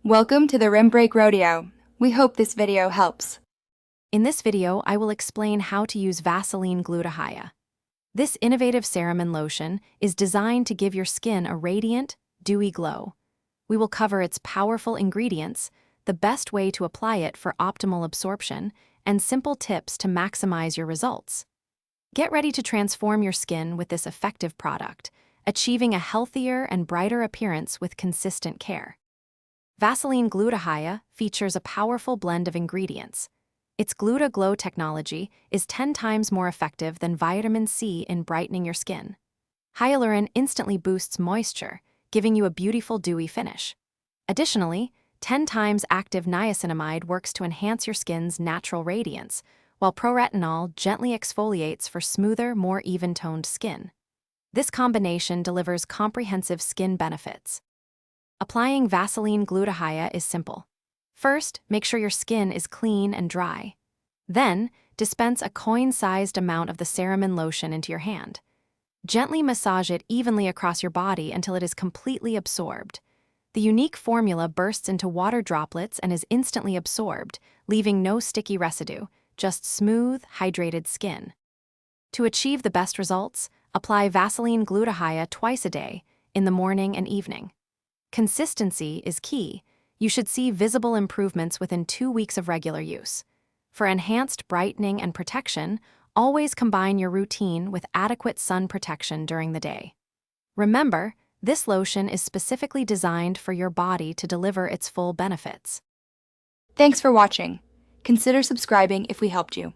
Welcome to the Rim Break Rodeo. We hope this video helps. In this video, I will explain how to use Vaseline Gluta Hya. This innovative serum and lotion is designed to give your skin a radiant, dewy glow. We will cover its powerful ingredients, the best way to apply it for optimal absorption, and simple tips to maximize your results. Get ready to transform your skin with this effective product, achieving a healthier and brighter appearance with consistent care. Vaseline Gluta Hya features a powerful blend of ingredients. Its Gluta Glow technology is 10 times more effective than vitamin C in brightening your skin. Hyaluron instantly boosts moisture, giving you a beautiful dewy finish. Additionally, 10 times active niacinamide works to enhance your skin's natural radiance, while proretinol gently exfoliates for smoother, more even-toned skin. This combination delivers comprehensive skin benefits. Applying Vaseline Gluta Hya is simple. First, make sure your skin is clean and dry. Then, dispense a coin-sized amount of the serum and lotion into your hand. Gently massage it evenly across your body until it is completely absorbed. The unique formula bursts into water droplets and is instantly absorbed, leaving no sticky residue, just smooth, hydrated skin. To achieve the best results, apply Vaseline Gluta Hya twice a day, in the morning and evening. Consistency is key. You should see visible improvements within 2 weeks of regular use. For enhanced brightening and protection, always combine your routine with adequate sun protection during the day. Remember, this lotion is specifically designed for your body to deliver its full benefits. Thanks for watching. Consider subscribing if we helped you.